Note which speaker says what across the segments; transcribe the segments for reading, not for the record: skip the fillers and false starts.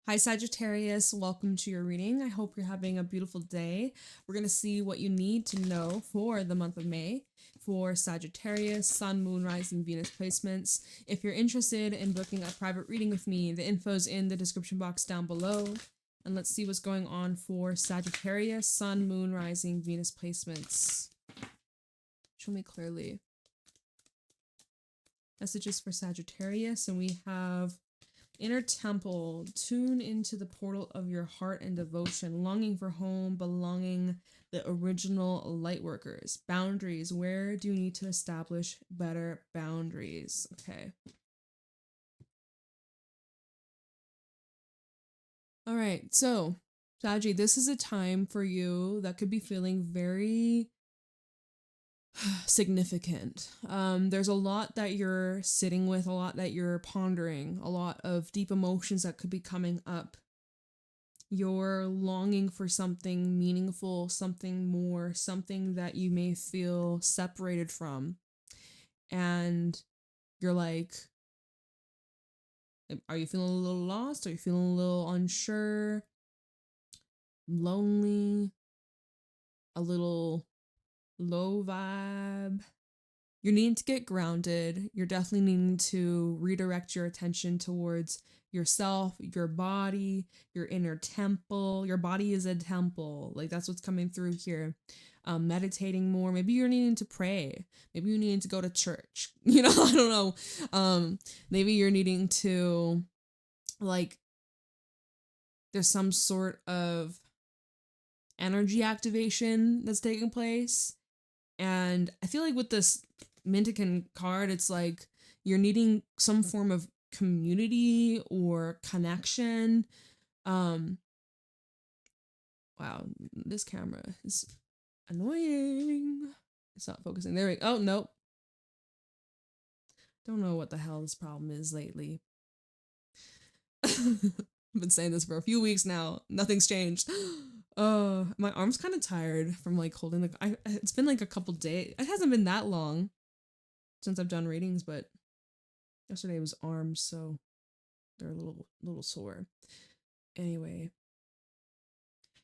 Speaker 1: Hi Sagittarius, welcome to your reading. I hope you're having a beautiful day. We're going to see what you need to know for the month of May for Sagittarius, Sun, Moon, Rising, Venus placements. If you're interested in booking a private reading with me, the info's in the description box down below. And let's see what's going on for Sagittarius, Sun, Moon, Rising, Venus placements. Show me clearly. Messages for Sagittarius, and we have Inner Temple, tune into the portal of your heart and devotion, longing for home, belonging, the original light workers. Boundaries, where do you need to establish better boundaries? Okay. All right, so Saggy, this is a time for you that could be feeling very significant. There's a lot that you're sitting with, a lot that you're pondering, a lot of deep emotions that could be coming up. You're longing for something meaningful, something more, something that you may feel separated from. And you're like, are you feeling a little lost? Are you feeling a little unsure? Lonely? A little low vibe? You're needing to get grounded. You're definitely needing to redirect your attention towards yourself, your body, your inner temple. Your body is a temple. Like, that's what's coming through here. Meditating more. Maybe you're needing to pray. Maybe you need to go to church. I don't know. Maybe you're needing to, like, there's some sort of energy activation that's taking place. And I feel like with this Mintican card, it's like you're needing some form of community or connection. Wow, this camera is annoying. It's not focusing. There we go. Oh, nope. Don't know what the hell this problem is lately. I've been saying this for a few weeks now. Nothing's changed. My arm's kind of tired from like holding the. It's been like a couple days. It hasn't been that long since I've done readings, but yesterday was arms, so they're a little sore. Anyway,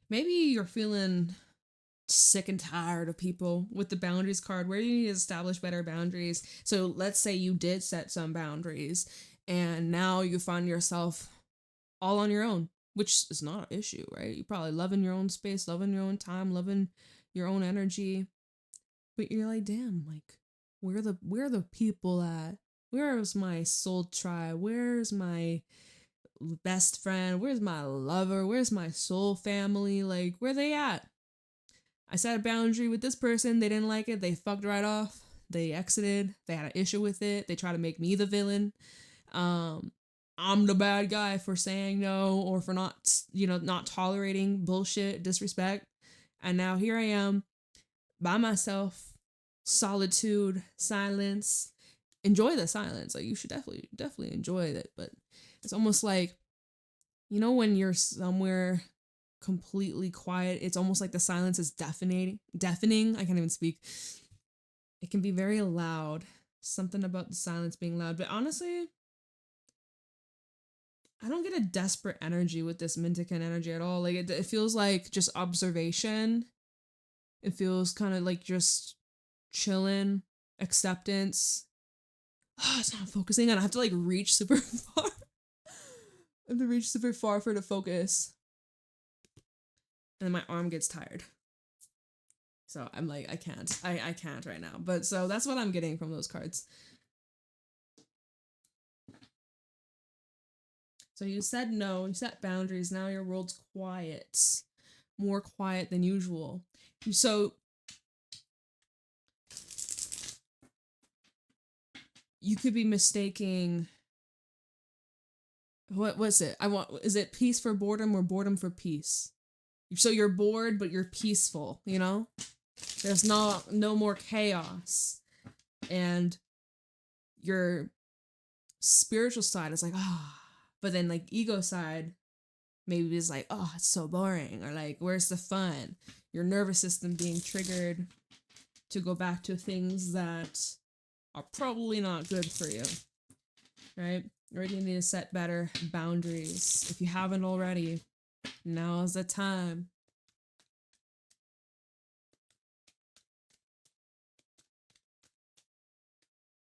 Speaker 1: maybe you're feeling sick and tired of people with the boundaries card. Where do you need to establish better boundaries? So let's say you did set some boundaries, and now you find yourself all on your own, which is not an issue, right? You're probably loving your own space, loving your own time, loving your own energy, but you're like, damn, like, where are the people at? Where's my soul tribe? Where's my best friend? Where's my lover? Where's my soul family? Like, where they at? I set a boundary with this person. They didn't like it. They fucked right off. They exited. They had an issue with it. They try to make me the villain. I'm the bad guy for saying no or for not tolerating bullshit, disrespect. And now here I am by myself, solitude, silence. Enjoy the silence. Like, you should definitely enjoy it. But it's almost like, when you're somewhere completely quiet, it's almost like the silence is deafening. I can't even speak. It can be very loud. Something about the silence being loud. But honestly, I don't get a desperate energy with this Mintican energy at all. Like, it feels like just observation. It feels kind of like just chilling, acceptance. It's not focusing, and I have to like reach super far. I have to reach super far for it to focus. And then my arm gets tired. So I'm like, I can't right now. But so that's what I'm getting from those cards. So you said no, you set boundaries. Now your world's quiet. More quiet than usual. So you could be mistaking, what was it? Is it peace for boredom or boredom for peace? So you're bored, but you're peaceful, There's no more chaos. And your spiritual side is like, but then like ego side maybe is like, it's so boring, or like, where's the fun? Your nervous system being triggered to go back to things that are probably not good for you. right? Or you need to set better boundaries. If you haven't already, now's the time.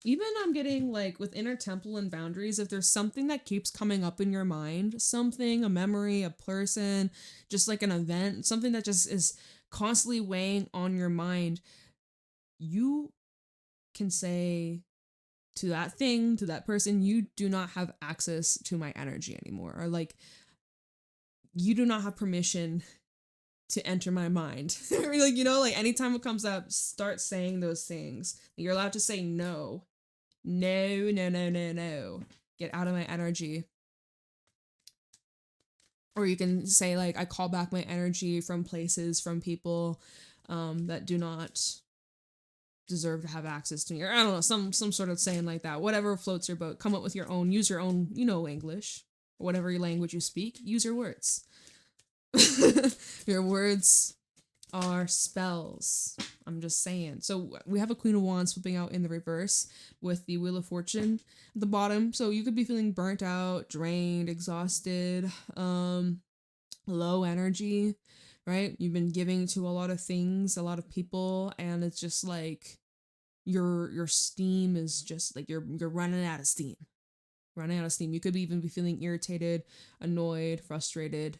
Speaker 1: Even I'm getting like with inner temple and boundaries, if there's something that keeps coming up in your mind, something, a memory, a person, just like an event, something that just is constantly weighing on your mind, you can say to that thing, to that person, you do not have access to my energy anymore. Or like, you do not have permission to enter my mind. Like, you know, like anytime it comes up, start saying those things. You're allowed to say no. No, no, no, no, no. Get out of my energy. Or you can say, like, I call back my energy from places, from people that do not deserve to have access to me. Or I don't know, some sort of saying like that. Whatever floats your boat. Come up with your own, use your own, you know, English. Or whatever language you speak, use your words. Your words are spells. I'm just saying. So we have a Queen of Wands flipping out in the reverse with the Wheel of Fortune at the bottom. So you could be feeling burnt out, drained, exhausted, low energy, right? You've been giving to a lot of things, a lot of people, and it's just like your steam is just like you're running out of steam. Running out of steam. You could even be feeling irritated, annoyed, frustrated.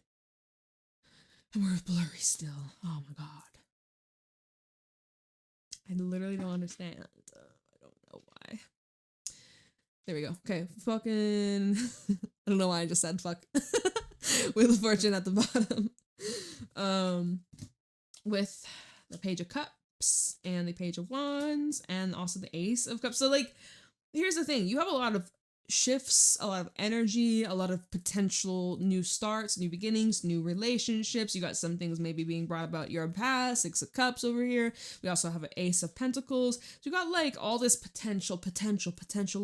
Speaker 1: And we're blurry still. Oh my god. I literally don't understand. I don't know why. There we go. Okay, fucking... I don't know why I just said fuck. Wheel of Fortune at the bottom. With the Page of Cups and the Page of Wands and also the Ace of Cups. So, like, here's the thing. You have a lot of shifts, a lot of energy, a lot of potential new starts, new beginnings, new relationships. You got some things maybe being brought about your past, Six of Cups over here. We also have an Ace of Pentacles. So you got like all this potential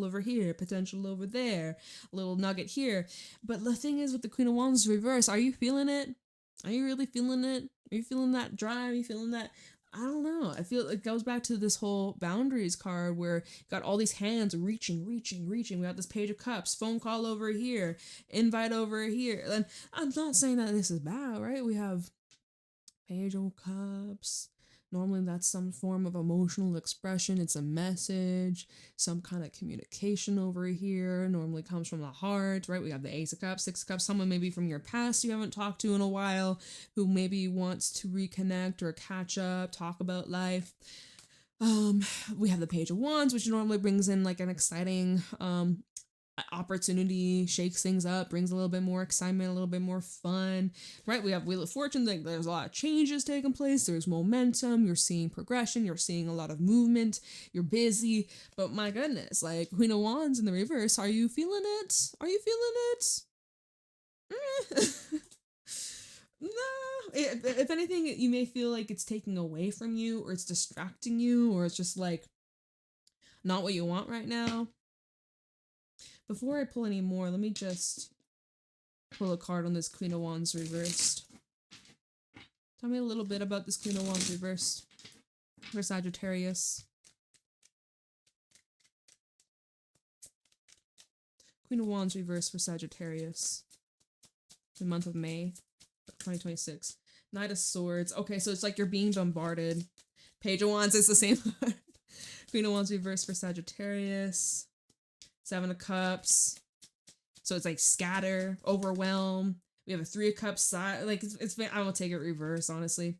Speaker 1: over here, potential over there, a little nugget here. But the thing is with the Queen of Wands reverse, are you feeling it? Are you really feeling it? Are you feeling that drive? Are you feeling that? I don't know. I feel it goes back to this whole boundaries card where you got all these hands reaching. We got this Page of Cups, phone call over here, invite over here. And I'm not saying that this is bad, right? We have Page of Cups. Normally that's some form of emotional expression. It's a message, some kind of communication over here. Normally comes from the heart, right? We have the Ace of Cups, Six of Cups, someone maybe from your past you haven't talked to in a while who maybe wants to reconnect or catch up, talk about life. We have the Page of Wands, which normally brings in like an exciting opportunity, shakes things up, brings a little bit more excitement, a little bit more fun, right? We have Wheel of Fortune, like there's a lot of changes taking place, there's momentum, you're seeing progression, you're seeing a lot of movement, you're busy, but my goodness, like Queen of Wands in the reverse, are you feeling it? Are you feeling it? No. If anything, you may feel like it's taking away from you, or it's distracting you, or it's just like not what you want right now. Before I pull any more, let me just pull a card on this Queen of Wands reversed. Tell me a little bit about this Queen of Wands reversed for Sagittarius. Queen of Wands reversed for Sagittarius. The month of May 2026. Knight of Swords. Okay, so it's like you're being bombarded. Page of Wands is the same. Queen of Wands reversed for Sagittarius. Seven of Cups. So it's like scatter, overwhelm. We have a Three of Cups. Like it's been, I will take it reverse, honestly.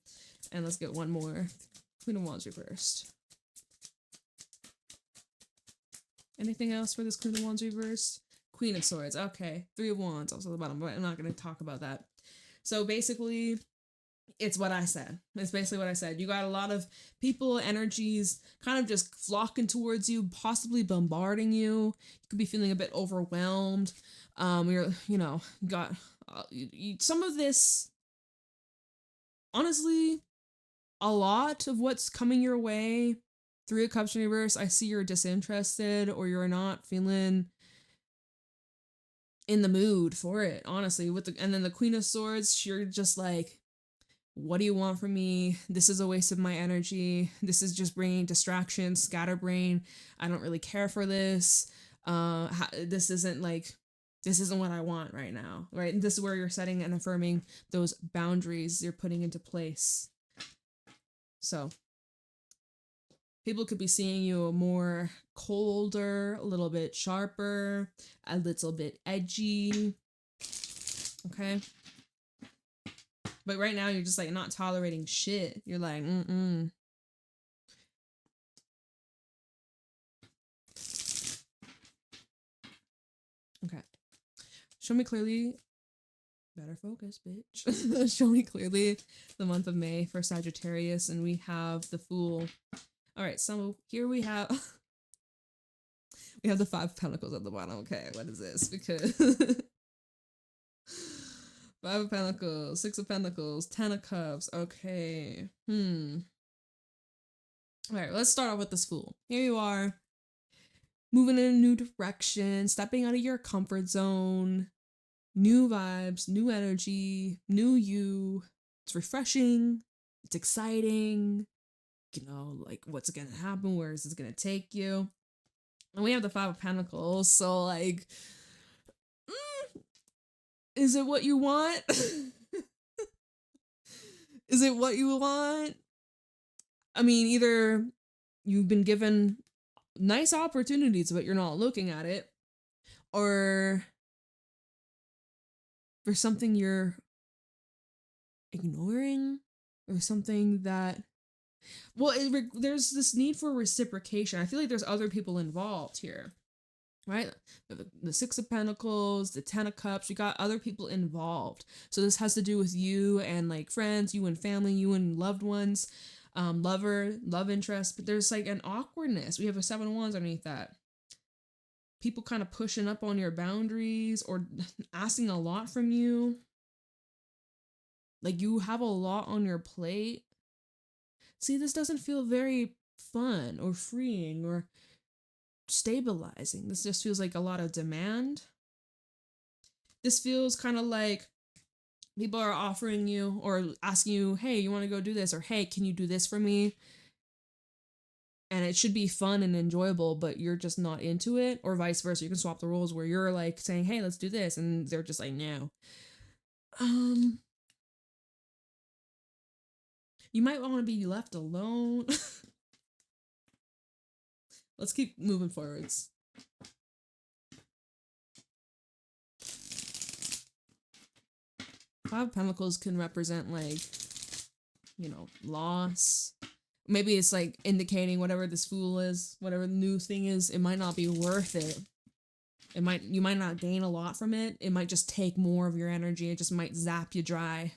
Speaker 1: And let's get one more. Queen of Wands reversed. Anything else for this Queen of Wands reversed? Queen of Swords. Okay. Three of Wands also at the bottom, but I'm not going to talk about that. So basically, it's what I said. It's basically what I said. You got a lot of people, energies kind of just flocking towards you, possibly bombarding you. You could be feeling a bit overwhelmed. You're, got some of this, honestly, a lot of what's coming your way. Three of Cups in reverse, I see you're disinterested or you're not feeling in the mood for it, honestly. And then the Queen of Swords, you're just like, what do you want from me? This is a waste of my energy. This is just bringing distraction, scatterbrain. I don't really care for this. This isn't like, this isn't what I want right now, right? And this is where you're setting and affirming those boundaries you're putting into place. So people could be seeing you more colder, a little bit sharper, a little bit edgy. Okay. But right now you're just like not tolerating shit. You're like, Okay. Show me clearly. Better focus, bitch. Show me clearly the month of May for Sagittarius, and we have the Fool. All right, so here we have we have the 5 of Pentacles at the bottom. Okay, what is this? Because 5 of Pentacles, 6 of Pentacles, 10 of Cups. Okay. All right, let's start off with this Fool. Here you are, moving in a new direction, stepping out of your comfort zone. New vibes, new energy, new you. It's refreshing. It's exciting. You know, like, what's gonna happen? Where is this gonna take you? And we have the 5 of Pentacles, so like, is it what you want? Is it what you want? I mean, either you've been given nice opportunities, but you're not looking at it, or there's something you're ignoring, or something that, well, there's this need for reciprocation. I feel like there's other people involved here, right? The 6 of Pentacles, the 10 of Cups, you got other people involved. So this has to do with you and like friends, you and family, you and loved ones, love interest. But there's like an awkwardness. We have a 7 of Wands underneath that. People kind of pushing up on your boundaries or asking a lot from you. Like, you have a lot on your plate. See, this doesn't feel very fun or freeing or stabilizing. This just feels like a lot of demand. This feels kind of like people are offering you or asking you, hey, you want to go do this? Or, hey, can you do this for me? And it should be fun and enjoyable, but you're just not into it, or vice versa. You can swap the roles where you're like saying, hey, let's do this, and they're just like, no. You might want to be left alone. Let's keep moving forwards. Five of Pentacles can represent, like, you know, loss. Maybe it's like indicating whatever this Fool is, whatever the new thing is, it might not be worth it. You might not gain a lot from it. It might just take more of your energy. It just might zap you dry.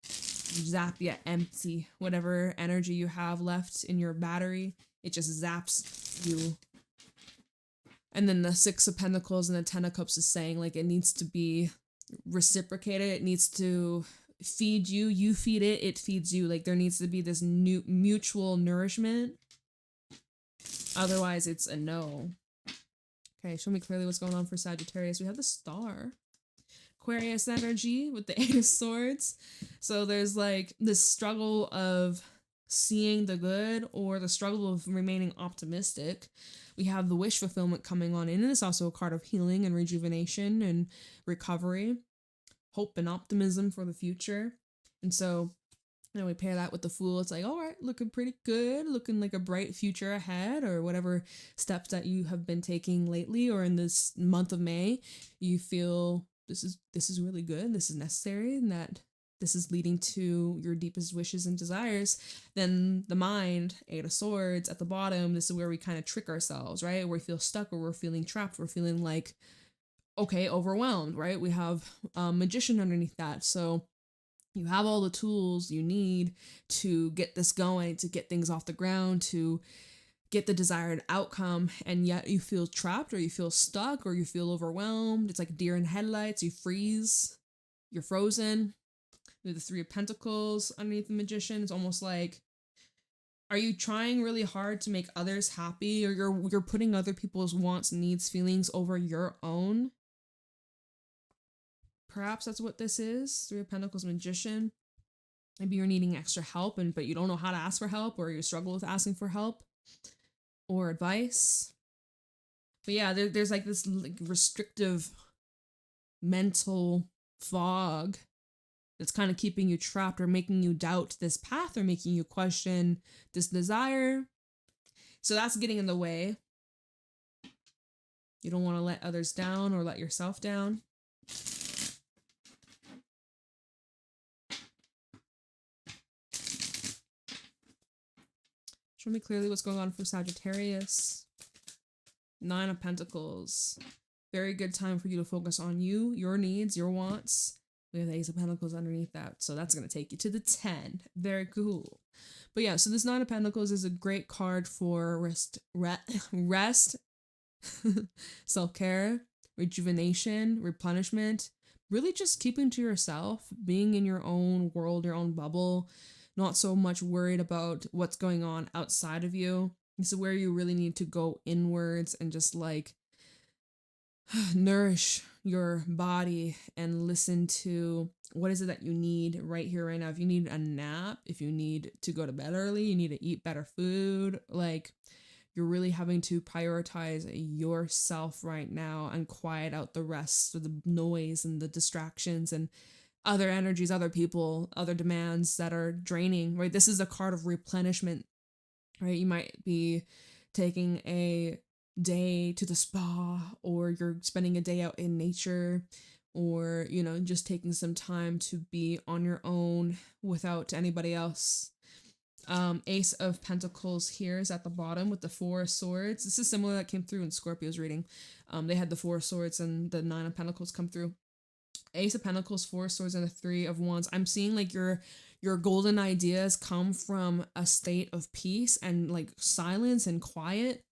Speaker 1: Zap you empty. Whatever energy you have left in your battery, it just zaps you. And then the 6 of Pentacles and the 10 of Cups is saying, like, it needs to be reciprocated. It needs to feed you. You feed it, it feeds you. Like, there needs to be this new mutual nourishment. Otherwise, it's a no. Okay, show me clearly what's going on for Sagittarius. We have the Star. Aquarius energy with the 8 of Swords. So there's like this struggle of seeing the good or the struggle of remaining optimistic. We have the wish fulfillment coming on in, and it's also a card of healing and rejuvenation and recovery, hope and optimism for the future. And so, you know, we pair that with the Fool. It's like, all right, looking pretty good, looking like a bright future ahead, or whatever steps that you have been taking lately or in this month of May, you feel this is really good, this is necessary, and that this is leading to your deepest wishes and desires. Then the mind, 8 of Swords at the bottom, this is where we kind of trick ourselves, right? Where we feel stuck, or we're feeling trapped, we're feeling like, okay, overwhelmed, right? We have Magician underneath that. So you have all the tools you need to get this going, to get things off the ground, to get the desired outcome, and yet you feel trapped, or you feel stuck, or you feel overwhelmed. It's like deer in headlights. You freeze. You're frozen. The 3 of Pentacles underneath the Magician. It's almost like, are you trying really hard to make others happy, or you're putting other people's wants, needs, feelings over your own? Perhaps that's what this is. 3 of Pentacles, Magician. Maybe you're needing extra help, but you don't know how to ask for help, or you struggle with asking for help or advice. But yeah, there's like this like restrictive mental fog that's kind of keeping you trapped or making you doubt this path or making you question this desire. So that's getting in the way. You don't want to let others down or let yourself down. Show me clearly what's going on for Sagittarius. 9 of Pentacles. Very good time for you to focus on you, your needs, your wants. We have the Ace of Pentacles underneath that, so that's going to take you to the 10. Very cool. But yeah, so this 9 of Pentacles is a great card for rest, self-care, rejuvenation, replenishment, really just keeping to yourself, being in your own world, your own bubble, not so much worried about what's going on outside of you. This is where you really need to go inwards and just like nourish your body and listen to what is it that you need right here, right now. If you need a nap, if you need to go to bed early, you need to eat better food, like you're really having to prioritize yourself right now and quiet out the rest of the noise and the distractions and other energies, other people, other demands that are draining, right? This is a card of replenishment, right? You might be taking a day to the spa, or you're spending a day out in nature, or, you know, just taking some time to be on your own without anybody else. Ace of Pentacles here is at the bottom with the 4 of Swords. This is similar that came through in Scorpio's reading. They had the 4 of Swords and the 9 of Pentacles come through. Ace of Pentacles, 4 of Swords, and the 3 of Wands. I'm seeing like your golden ideas come from a state of peace and like silence and quiet.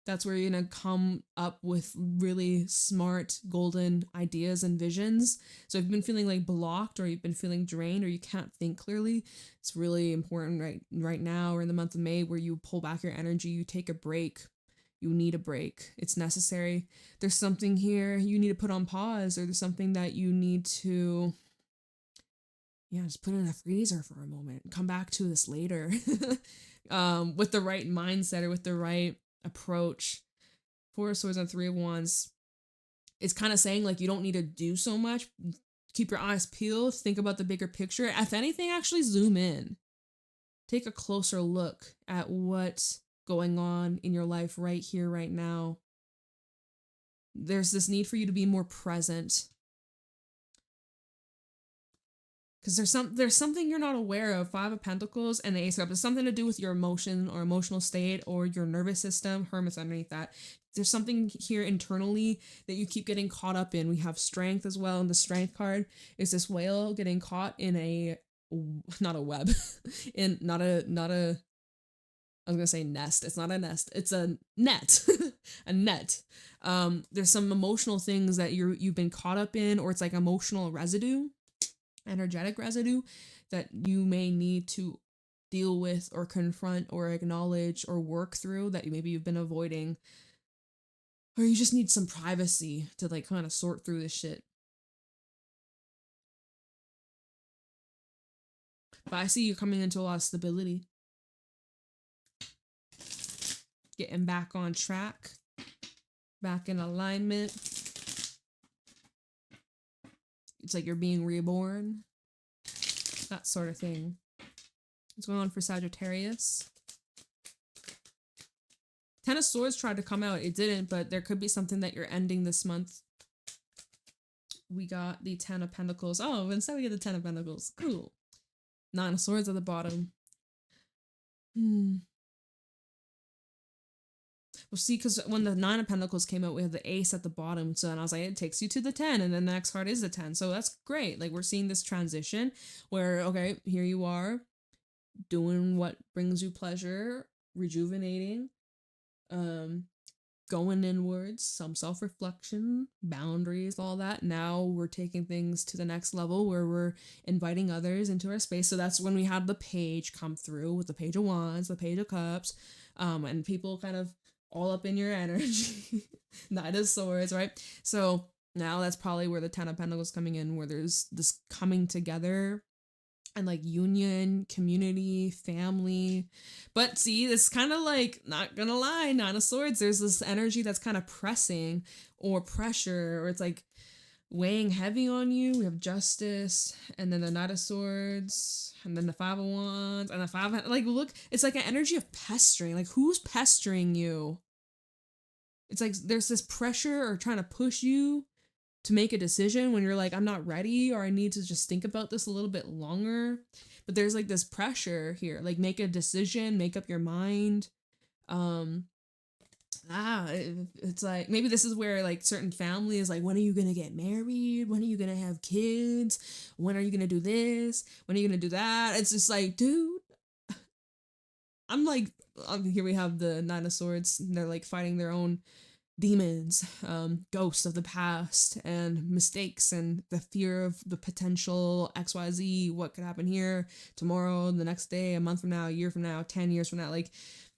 Speaker 1: That's where you're gonna come up with really smart golden ideas and visions. So if you've been feeling like blocked, or you've been feeling drained, or you can't think clearly, it's really important right now, or in the month of May, where you pull back your energy, you take a break. You need a break. It's necessary. There's something here you need to put on pause, or there's something that you need to, just put in a freezer for a moment. Come back to this later with the right mindset or with the right approach. 4 of Swords and 3 of Wands. It's kind of saying like you don't need to do so much. Keep your eyes peeled. Think about the bigger picture. If anything, actually zoom in. Take a closer look at what's going on in your life right here, right now. There's this need for you to be more present. Because there's something you're not aware of. 5 of Pentacles and the Ace of Cups. It's something to do with your emotion or emotional state or your nervous system. Hermit's underneath that. There's something here internally that you keep getting caught up in. We have Strength as well, and the Strength card is this whale getting caught in not a web, not a I was gonna say nest. It's not a nest. It's a net. A net. There's some emotional things that you've been caught up in, or it's like emotional residue, energetic residue that you may need to deal with or confront or acknowledge or work through that maybe you've been avoiding, or you just need some privacy to like kind of sort through this shit. But I see you coming into a lot of stability. Getting back on track. Back in alignment. It's like you're being reborn. That sort of thing. What's going on for Sagittarius? 10 of Swords tried to come out. It didn't, but there could be something that you're ending this month. We got the 10 of Pentacles. Oh, instead we get the 10 of Pentacles. Cool. 9 of Swords at the bottom. Well, see, because when the 9 of Pentacles came out, we had the Ace at the bottom. So then I was like, it takes you to the 10, and then the next card is the 10. So that's great. Like, we're seeing this transition where, okay, here you are doing what brings you pleasure, rejuvenating, going inwards, some self-reflection, boundaries, all that. Now we're taking things to the next level where we're inviting others into our space. So that's when we had the page come through with the Page of Wands, the Page of Cups, and people kind of all up in your energy. Knight of Swords, right? So now that's probably where the 10 of Pentacles coming in, where there's this coming together and like union, community, family. But see, it's kind of like, not gonna lie, Nine of Swords, there's this energy that's kind of pressing or pressure, or it's like weighing heavy on you. We have Justice, and then the Knight of Swords, and then the Five of Wands, and the like, look, it's like an energy of pestering. Like, who's pestering you? It's like there's this pressure or trying to push you to make a decision when you're like, I'm not ready, or I need to just think about this a little bit longer. But there's like this pressure here, like, make a decision, make up your mind. It's like, maybe this is where like certain family is like, when are you gonna get married? When are you gonna have kids? When are you gonna do this? When are you gonna do that? It's just like, dude, I'm like, here we have the Nine of Swords. They're like fighting their own demons, ghosts of the past, and mistakes, and the fear of the potential XYZ, what could happen here, tomorrow, the next day, a month from now, a year from now, 10 years from now. Like,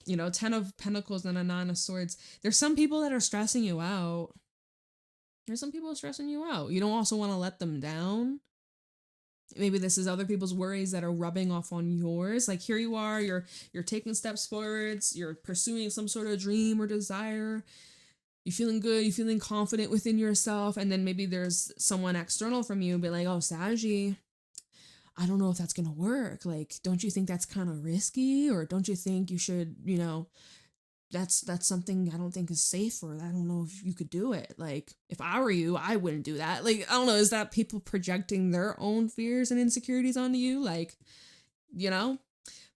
Speaker 1: 10 of Pentacles and a Nine of Swords. There's some people that are stressing you out. There's some people stressing you out. You don't also want to let them down. Maybe this is other people's worries that are rubbing off on yours. Like, here you are, you're taking steps forwards, you're pursuing some sort of dream or desire. You're feeling good, you're feeling confident within yourself, and then maybe there's someone external from you, be like, oh, Saggy, I don't know if that's gonna work. Like, don't you think that's kind of risky? Or don't you think you should, that's something I don't think is safe, or I don't know if you could do it. Like, if I were you, I wouldn't do that. Like, I don't know, is that people projecting their own fears and insecurities onto you? Like,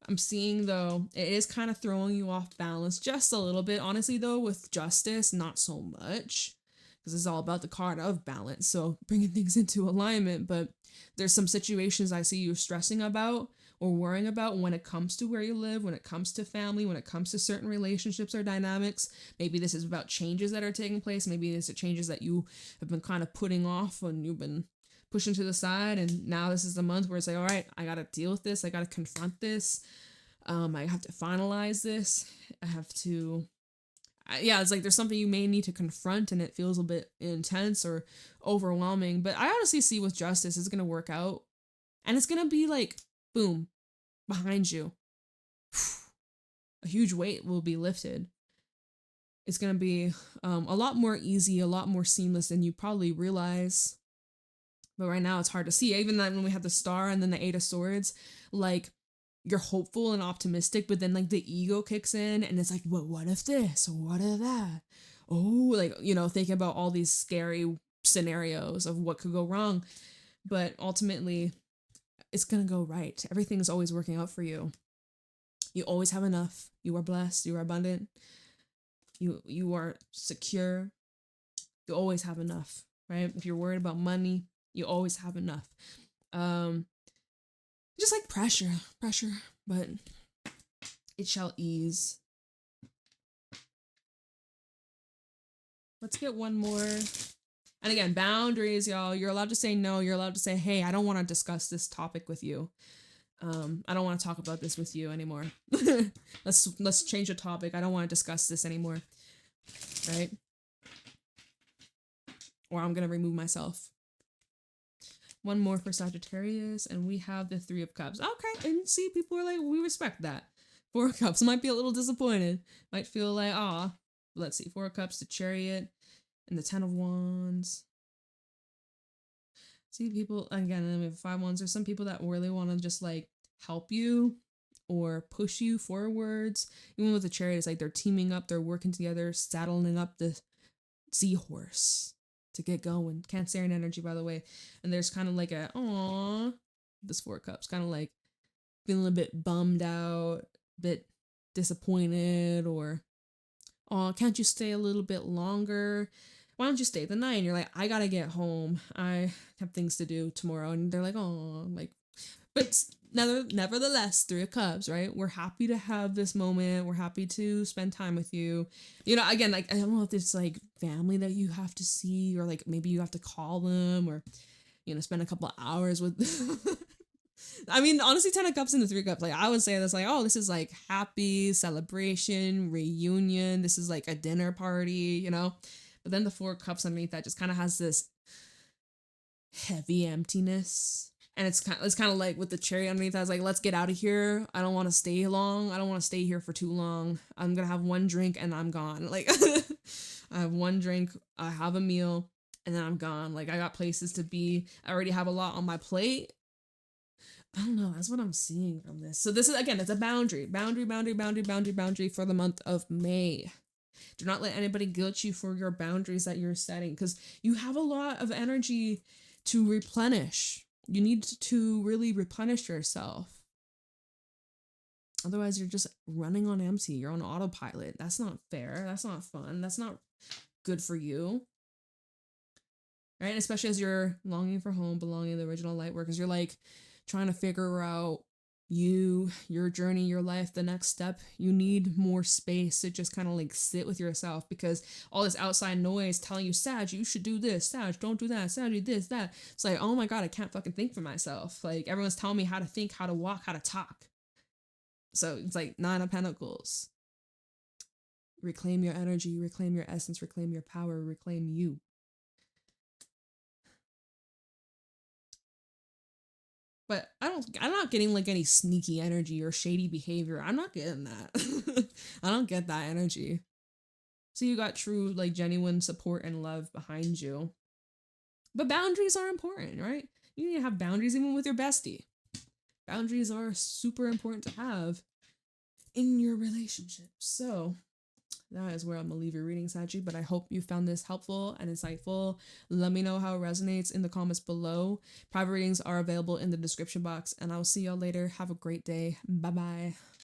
Speaker 1: I'm seeing, though, it is kind of throwing you off balance just a little bit. Honestly, though, with Justice, not so much, because it's all about the card of balance. So bringing things into alignment. But there's some situations I see you stressing about or worrying about when it comes to where you live, when it comes to family, when it comes to certain relationships or dynamics. Maybe this is about changes that are taking place. Maybe it's changes that you have been kind of putting off and you've been pushing to the side, and now this is the month where it's like, all right, I gotta deal with this, I gotta confront this, I have to finalize this, I have to, it's like there's something you may need to confront, and it feels a bit intense or overwhelming. But I honestly see with Justice, it's gonna work out, and it's gonna be like, boom, behind you. A huge weight will be lifted. It's gonna be a lot more easy, a lot more seamless than you probably realize. But right now it's hard to see. Even then, when we have the Star and then the Eight of Swords, like, you're hopeful and optimistic, but then like the ego kicks in, and it's like, what if this, or what if that? Oh, like, thinking about all these scary scenarios of what could go wrong. But ultimately, it's gonna go right. Everything's always working out for you. You always have enough. You are blessed. You are abundant. You are secure. You always have enough, right? If you're worried about money, you always have enough. Just like pressure, but it shall ease. Let's get one more. And again, boundaries, y'all. You're allowed to say no. You're allowed to say, hey, I don't want to discuss this topic with you. I don't want to talk about this with you anymore. Let's change the topic. I don't want to discuss this anymore. Right? Or I'm going to remove myself. One more for Sagittarius, and we have the Three of Cups. Okay, and see, people are like, we respect that. Four of Cups might be a little disappointed. Might feel like, let's see, Four of Cups, the Chariot, and the Ten of Wands. See, people, again, we have Five Wands. There's some people that really want to just like help you or push you forwards. Even with the Chariot, it's like they're teaming up, they're working together, saddling up the seahorse to get going. Cancerian energy, by the way. And there's kind of like this Four Cups, kind of like feeling a bit bummed out, a bit disappointed, or, can't you stay a little bit longer? Why don't you stay the night? And you're like, I gotta get home. I have things to do tomorrow. And they're like, but nevertheless, Three of Cups, right? We're happy to have this moment. We're happy to spend time with you. Again, like, I don't know if it's like family that you have to see, or like maybe you have to call them, or, spend a couple of hours with I mean, honestly, Ten of Cups and the Three of Cups, like, I would say that's like, this is like happy celebration, reunion. This is like a dinner party, But then the Four of Cups underneath that just kind of has this heavy emptiness. And it's kind of like with the cherry underneath. I was like, let's get out of here. I don't want to stay long. I don't want to stay here for too long. I'm gonna have one drink and I'm gone. Like I have one drink, I have a meal, and then I'm gone. Like I got places to be. I already have a lot on my plate. I don't know. That's what I'm seeing from this. So this is, again, it's a boundary for the month of May. Do not let anybody guilt you for your boundaries that you're setting, because you have a lot of energy to replenish. You need to really replenish yourself. Otherwise, you're just running on empty. You're on autopilot. That's not fair. That's not fun. That's not good for you. Right? Especially as you're longing for home, belonging to the original light workers. You're like trying to figure out your journey, your life, the next step. You need more space to just kind of like sit with yourself, because all this outside noise telling you, Sag, you should do this, Sag, don't do that, Sag, do this, that. It's like, oh my God, I can't fucking think for myself. Like everyone's telling me how to think, how to walk, how to talk. So it's like 9 of Pentacles. Reclaim your energy, reclaim your essence, reclaim your power, reclaim you. But I'm not getting like any sneaky energy or shady behavior. I'm not getting that. I don't get that energy. So you got true, like genuine support and love behind you. But boundaries are important, right? You need to have boundaries even with your bestie. Boundaries are super important to have in your relationship. So that is where I'm gonna leave your reading, Sachi. But I hope you found this helpful and insightful. Let me know how it resonates in the comments below. Private readings are available in the description box, and I'll see y'all later. Have a great day. Bye bye.